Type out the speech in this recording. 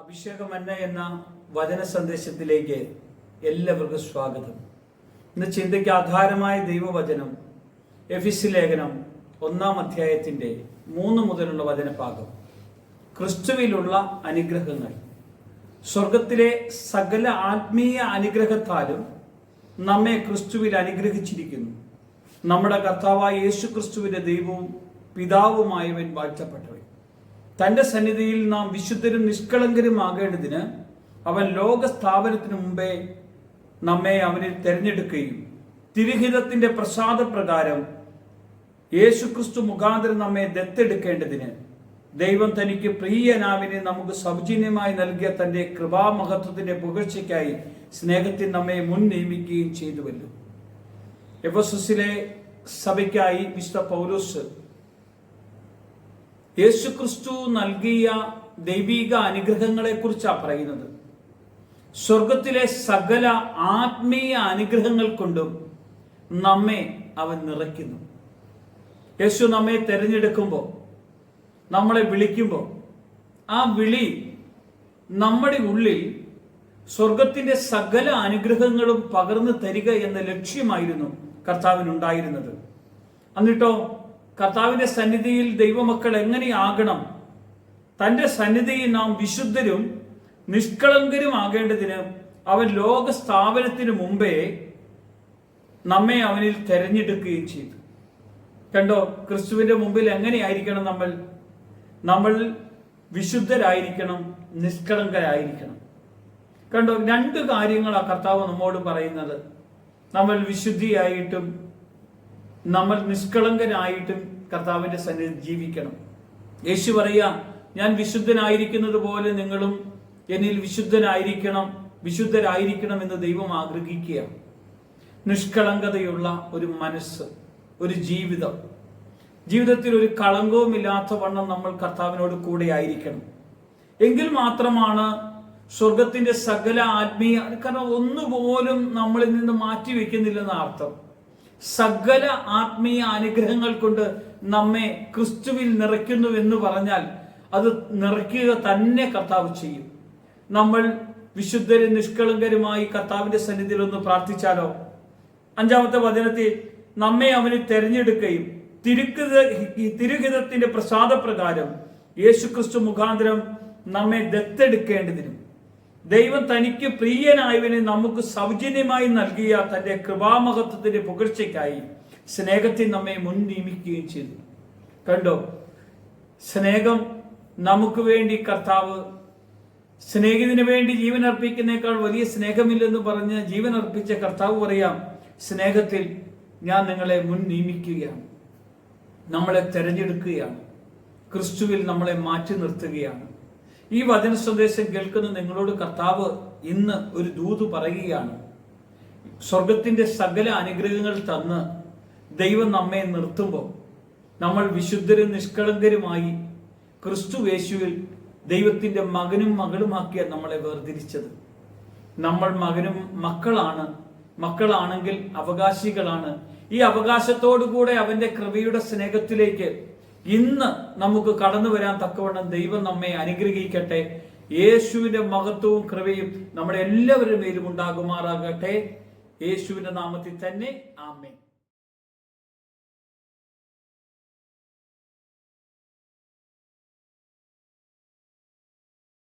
അഭിഷേകമന്ന എന്ന വചന സന്ദേശത്തിലേക്ക് എല്ലാവർക്കും സ്വാഗതം. ഇന്ന് ചിന്തയ്ക്ക് ആധാരമായ ദൈവവചനം എഫെസ്യ ലേഖനം 1-ാം അധ്യായത്തിന്റെ 3 മുതലുള്ള വചനഭാഗം. ക്രിസ്തുവിലുള്ള അനുഗ്രഹങ്ങൾ. സ്വർഗത്തിലെ സകല ആത്മീയ അനുഗ്രഹത്താലും നമ്മെ ക്രിസ്തുവിൽ അനുഗ്രഹിച്ചിരിക്കുന്നു. നമ്മുടെ കർത്താവായ യേശു ക്രിസ്തുവിന്റെ ദൈവവും പിതാവുമായവൻ വാഴ്ത്തപ്പെട്ടവൻ. തന്റെ സന്നിധിയിൽ നാം വിശുദ്ധരും നിഷ്കളങ്കരുമാകേണ്ടതിന് അവൻ ലോക സ്ഥാപനത്തിനു മുമ്പേ നമ്മെ അവനിൽ തെരഞ്ഞെടുക്കുകയും തിരുഹിതത്തിന്റെ പ്രസാദപ്രകാരം യേശുക്രിസ്തു മുഖാന്തരം നമ്മെ ദത്തെടുക്കേണ്ടതിന് ദൈവം തനിക്ക് പ്രിയനാവിനെ നമുക്ക് സൗജന്യമായി നൽകിയ തന്റെ കൃപാമഹത്വത്തിന്റെ പുകഴ്ചയ്ക്കായി സ്നേഹത്തിൽ നമ്മെ മുൻ നിയമിക്കുകയും ചെയ്തുവല്ലോ. എഫെസസിലെ സഭയ്ക്കായി വിശുദ്ധ പൗലോസ് യേശുക്രിസ്തു നൽകിയ ദൈവിക അനുഗ്രഹങ്ങളെ കുറിച്ചാണ് പറയുന്നത്. സ്വർഗത്തിലെ സകല ആത്മീയ അനുഗ്രഹങ്ങൾ കൊണ്ടും നമ്മെ അവൻ നിറയ്ക്കുന്നു. യേശു നമ്മെ തിരഞ്ഞെടുക്കുമ്പോൾ, നമ്മളെ വിളിക്കുമ്പോൾ, ആ വിളി നമ്മുടെ ഉള്ളിൽ സ്വർഗത്തിന്റെ സകല അനുഗ്രഹങ്ങളും പകർന്നു തരിക എന്ന ലക്ഷ്യമായിരുന്നു കർത്താവിനുണ്ടായിരുന്നത്. എന്നിട്ടോ കർത്താവിന്റെ സന്നിധിയിൽ ദൈവമക്കൾ എങ്ങനെയാകണം? തന്റെ സന്നിധിയിൽ നാം വിശുദ്ധരും നിഷ്കളങ്കരും ആകേണ്ടതിന് അവൻ ലോക സ്ഥാപനത്തിന് മുമ്പേ നമ്മെ അവനിൽ തെരഞ്ഞെടുക്കുകയും ചെയ്തു. കണ്ടോ, ക്രിസ്തുവിന്റെ മുമ്പിൽ എങ്ങനെയായിരിക്കണം നമ്മൾ വിശുദ്ധരായിരിക്കണം, നിഷ്കളങ്കരായിരിക്കണം. കണ്ടോ, 2 കാര്യങ്ങളാണ് കർത്താവ് നമ്മോട് പറയുന്നത്. നമ്മൾ വിശുദ്ധിയായിട്ടും നമ്മൾ നിഷ്കളങ്കരായിട്ടും കർത്താവിന്റെ സന്നിധി ജീവിക്കണം. യേശു പറയാ, ഞാൻ വിശുദ്ധനായിരിക്കുന്നത് പോലെ നിങ്ങളും എന്നിൽ വിശുദ്ധരായിരിക്കണം എന്ന് ദൈവം ആഗ്രഹിക്കുക. നിഷ്കളങ്കതയുള്ള ഒരു മനസ്സ്, ഒരു ജീവിതത്തിൽ ഒരു കളങ്കവും ഇല്ലാത്ത വണ്ണം നമ്മൾ കർത്താവിനോട് കൂടെ ആയിരിക്കണം. എങ്കിൽ മാത്രമാണ് സ്വർഗത്തിന്റെ സകല ആത്മീയ, കാരണം ഒന്നുപോലും നമ്മളിൽ നിന്ന് മാറ്റി വെക്കുന്നില്ലെന്ന അർത്ഥം. സകല ആത്മീയ അനുഗ്രഹങ്ങൾ കൊണ്ട് നമ്മെ ക്രിസ്തുവിൽ നിറയ്ക്കുന്നു എന്ന് പറഞ്ഞാൽ അത് നിറയ്ക്കുക തന്നെ കർത്താവ് ചെയ്യും. നമ്മൾ വിശുദ്ധരും നിഷ്കളങ്കരുമായി കർത്താവിന്റെ സന്നിധിയിൽ ഒന്ന് പ്രാർത്ഥിച്ചാലോ? 5-ാമത്തെ വചനത്തിൽ നമ്മെ അവന് തെരഞ്ഞെടുക്കുകയും തിരുഹിതത്തിന്റെ പ്രസാദപ്രകാരം യേശുക്രിസ്തു മുഖാന്തരം നമ്മെ ദത്തെടുക്കേണ്ടതിനും ദൈവം തനിക്ക് പ്രിയനായവനെ നമുക്ക് സൗജന്യമായി നൽകിയ തന്റെ കൃപാമഹത്വത്തിന്റെ പുകഴ്ചയ്ക്കായി സ്നേഹത്തിൽ നമ്മെ മുൻ നിയമിക്കുകയും ചെയ്തു. കണ്ടോ, സ്നേഹം നമുക്ക് വേണ്ടി കർത്താവ്, സ്നേഹിതന് വേണ്ടി ജീവൻ അർപ്പിക്കുന്നേക്കാൾ വലിയ സ്നേഹമില്ലെന്ന് പറഞ്ഞ് ജീവൻ അർപ്പിച്ച കർത്താവ് പറയാം, സ്നേഹത്തിൽ ഞാൻ നിങ്ങളെ മുൻ നിയമിക്കുകയാണ്, നമ്മളെ തെരഞ്ഞെടുക്കുകയാണ്, ക്രിസ്തുവിൽ നമ്മളെ മാറ്റി നിർത്തുകയാണ്. ഈ വചന സന്ദേശം കേൾക്കുന്ന നിങ്ങളോട് കർത്താവ് ഇന്ന് ഒരു ദൂത് പറയുകയാണ്. സ്വർഗത്തിന്റെ സകല അനുഗ്രഹങ്ങൾ തന്ന് ദൈവം നമ്മെ നിർത്തുമ്പോൾ നമ്മൾ വിശുദ്ധരും നിഷ്കളങ്കരുമായി ക്രിസ്തു യേശുവിൽ ദൈവത്തിന്റെ മകനും മകളുമാക്കിയ നമ്മളെ വേർതിരിച്ചത്. നമ്മൾ മക്കളാണെങ്കിൽ അവകാശികളാണ്. ഈ അവകാശത്തോടുകൂടെ അവന്റെ കൃപയുടെ സ്നേഹത്തിലേക്ക് ഇന്ന് നമുക്ക് കടന്നു വരാൻ തക്കവണ്ണം ദൈവം നമ്മെ അനുഗ്രഹിക്കട്ടെ. യേശുവിന്റെ മഹത്വവും കൃപയും നമ്മുടെ എല്ലാവരുടെ മേലും ഉണ്ടാകുമാറാകട്ടെ. യേശുവിന്റെ നാമത്തിൽ തന്നെ ആമേൻ.